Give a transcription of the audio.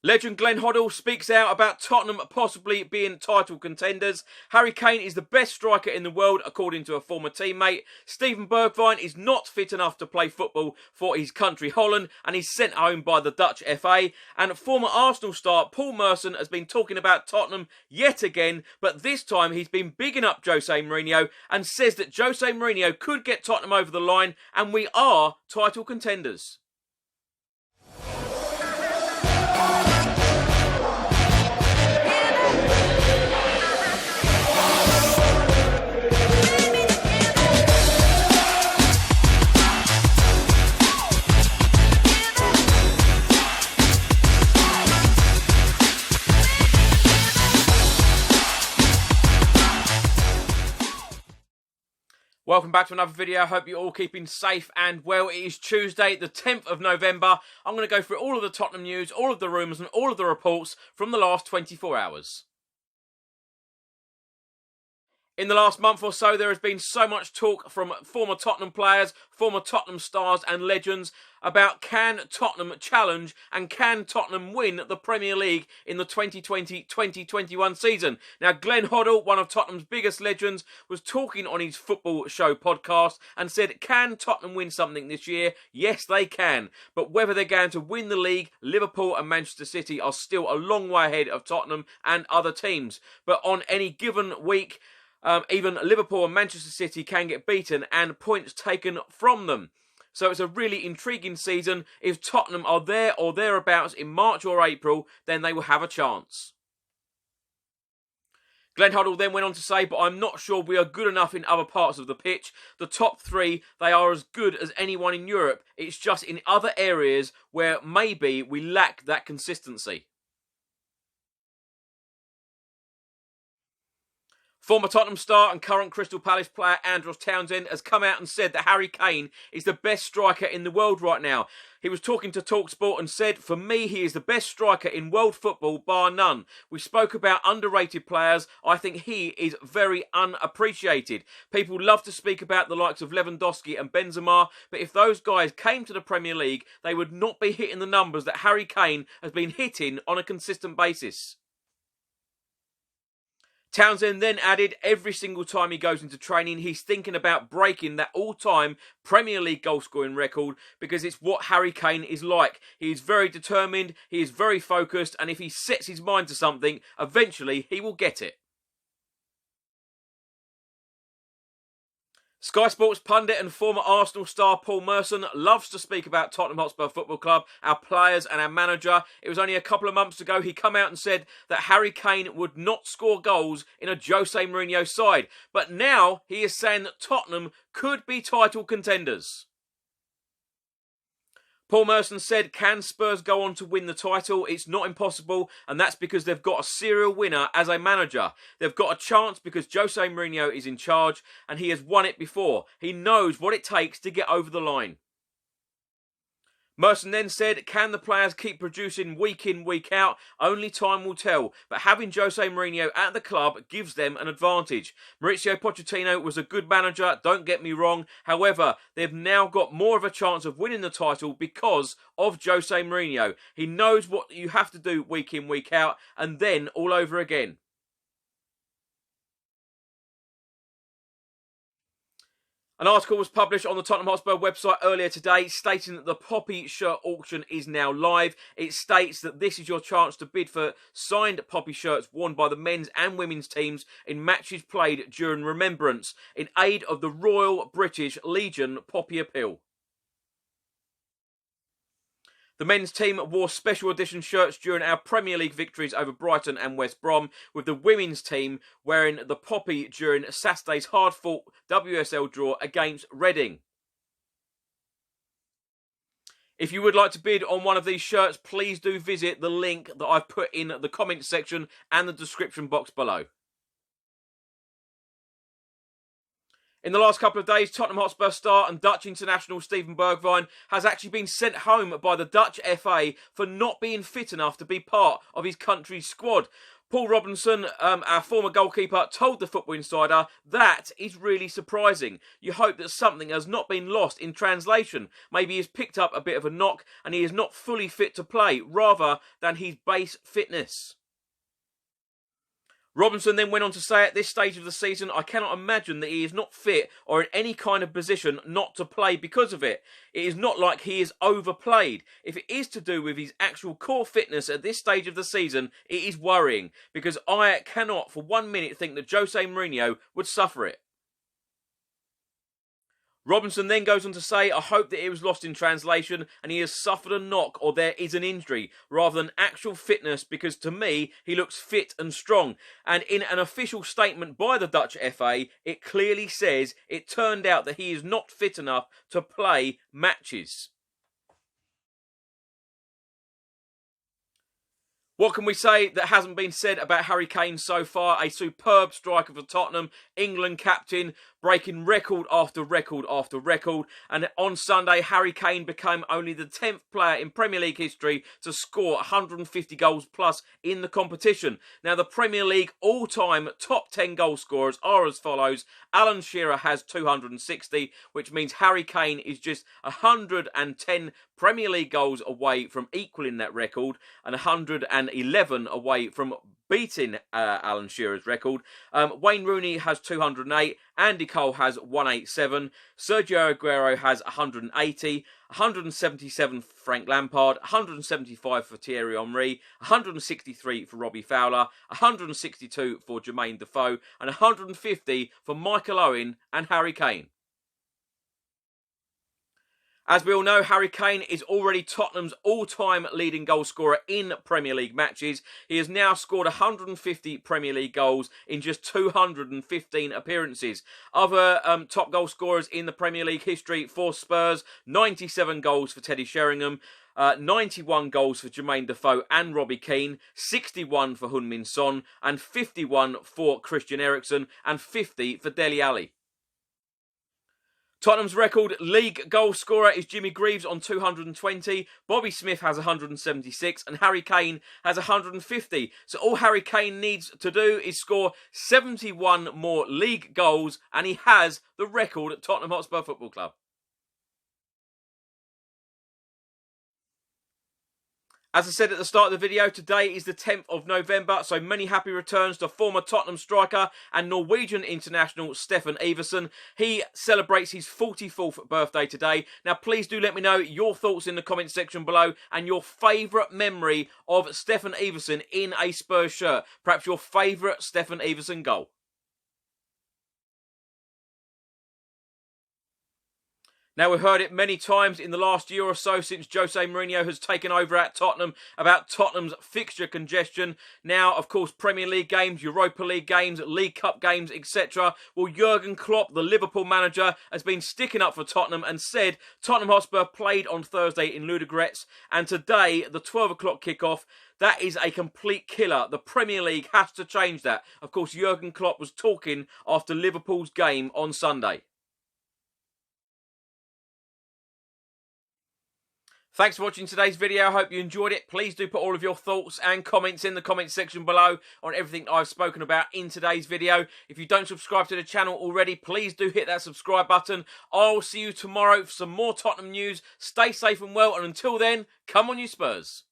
Legend Glenn Hoddle speaks out about Tottenham possibly being title contenders. Harry Kane is the best striker in the world, according to a former teammate. Steven Bergwijn is not fit enough to play football for his country Holland, and he's sent home by the Dutch FA. And former Arsenal star Paul Merson has been talking about Tottenham yet again, but this time he's been bigging up Jose Mourinho and says that Jose Mourinho could get Tottenham over the line, and we are title contenders. Welcome back to another video. I hope you're all keeping safe and well. It is Tuesday, the 10th of November. I'm going to go through all of the Tottenham news, all of the rumours and all of the reports from the last 24 hours. In the last month or so, there has been so much talk from former Tottenham players, former Tottenham stars and legends about can Tottenham challenge and can Tottenham win the Premier League in the 2020-2021 season. Now, Glenn Hoddle, one of Tottenham's biggest legends, was talking on his Football Show podcast and said, can Tottenham win something this year? Yes, they can. But whether they're going to win the league, Liverpool and Manchester City are still a long way ahead of Tottenham and other teams. But on any given week, even Liverpool and Manchester City can get beaten and points taken from them. So it's a really intriguing season. If Tottenham are there or thereabouts in March or April, then they will have a chance. Glenn Hoddle then went on to say, but I'm not sure we are good enough in other parts of the pitch. The top three, they are as good as anyone in Europe. It's just in other areas where maybe we lack that consistency. Former Tottenham star and current Crystal Palace player Andros Townsend has come out and said that Harry Kane is the best striker in the world right now. He was talking to TalkSport and said, for me, he is the best striker in world football, bar none. We spoke about underrated players. I think he is very unappreciated. People love to speak about the likes of Lewandowski and Benzema, but if those guys came to the Premier League, they would not be hitting the numbers that Harry Kane has been hitting on a consistent basis. Townsend then added, every single time he goes into training, he's thinking about breaking that all-time Premier League goal-scoring record because it's what Harry Kane is like. He is very determined, he is very focused, and if he sets his mind to something, eventually he will get it. Sky Sports pundit and former Arsenal star Paul Merson loves to speak about Tottenham Hotspur Football Club, our players and our manager. It was only a couple of months ago he come out and said that Harry Kane would not score goals in a Jose Mourinho side. But now he is saying that Tottenham could be title contenders. Paul Merson said, can Spurs go on to win the title? It's not impossible, and that's because they've got a serial winner as a manager. They've got a chance because Jose Mourinho is in charge, and he has won it before. He knows what it takes to get over the line. Merson then said, can the players keep producing week in, week out? Only time will tell. But having Jose Mourinho at the club gives them an advantage. Mauricio Pochettino was a good manager, don't get me wrong. However, they've now got more of a chance of winning the title because of Jose Mourinho. He knows what you have to do week in, week out, and then all over again. An article was published on the Tottenham Hotspur website earlier today stating that the Poppy shirt auction is now live. It states that this is your chance to bid for signed Poppy shirts worn by the men's and women's teams in matches played during Remembrance in aid of the Royal British Legion Poppy Appeal. The men's team wore special edition shirts during our Premier League victories over Brighton and West Brom, with the women's team wearing the Poppy during Saturday's hard-fought WSL draw against Reading. If you would like to bid on one of these shirts, please do visit the link that I've put in the comments section and the description box below. In the last couple of days, Tottenham Hotspur star and Dutch international Steven Bergwijn has actually been sent home by the Dutch FA for not being fit enough to be part of his country's squad. Paul Robinson, our former goalkeeper, told the Football Insider that is really surprising. You hope that something has not been lost in translation. Maybe he's picked up a bit of a knock and he is not fully fit to play, rather than his base fitness. Robinson then went on to say, at this stage of the season, I cannot imagine that he is not fit or in any kind of position not to play because of it. It is not like he is overplayed. If it is to do with his actual core fitness at this stage of the season, it is worrying, because I cannot for 1 minute think that Jose Mourinho would suffer it. Robinson then goes on to say, I hope that it was lost in translation and he has suffered a knock or there is an injury rather than actual fitness, because to me he looks fit and strong. And in an official statement by the Dutch FA, it clearly says it turned out that he is not fit enough to play matches. What can we say that hasn't been said about Harry Kane so far? A superb striker for Tottenham, England captain, breaking record after record after record. And on Sunday, Harry Kane became only the 10th player in Premier League history to score 150 goals plus in the competition. Now, the Premier League all-time top 10 goal scorers are as follows. Alan Shearer has 260, which means Harry Kane is just 110 Premier League goals away from equaling that record and 111 away from beating Alan Shearer's record. Wayne Rooney has 208, Andy Cole has 187, Sergio Aguero has 180, 177 for Frank Lampard, 175 for Thierry Henry, 163 for Robbie Fowler, 162 for Jermaine Defoe, and 150 for Michael Owen and Harry Kane. As we all know, Harry Kane is already Tottenham's all-time leading goal scorer in Premier League matches. He has now scored 150 Premier League goals in just 215 appearances. Other top goal scorers in the Premier League history for Spurs, 97 goals for Teddy Sheringham, 91 goals for Jermaine Defoe and Robbie Keane, 61 for Heung-min Son, and 51 for Christian Eriksen, and 50 for Dele Alli. Tottenham's record league goal scorer is Jimmy Greaves on 220, Bobby Smith has 176 and Harry Kane has 150. So all Harry Kane needs to do is score 71 more league goals and he has the record at Tottenham Hotspur Football Club. As I said at the start of the video, today is the 10th of November, so many happy returns to former Tottenham striker and Norwegian international Stefan Eversen. He celebrates his 44th birthday today. Now, please do let me know your thoughts in the comment section below and your favourite memory of Stefan Eversen in a Spurs shirt. Perhaps your favourite Stefan Eversen goal. Now, we've heard it many times in the last year or so since Jose Mourinho has taken over at Tottenham about Tottenham's fixture congestion. Now, of course, Premier League games, Europa League games, League Cup games, etc. Well, Jurgen Klopp, the Liverpool manager, has been sticking up for Tottenham and said Tottenham Hotspur played on Thursday in Ludogorets, and today, the 12 o'clock kickoff, that is a complete killer. The Premier League has to change that. Of course, Jurgen Klopp was talking after Liverpool's game on Sunday. Thanks for watching today's video. I hope you enjoyed it. Please do put all of your thoughts and comments in the comment section below on everything I've spoken about in today's video. If you don't subscribe to the channel already, please do hit that subscribe button. I'll see you tomorrow for some more Tottenham news. Stay safe and well, and until then, come on you Spurs.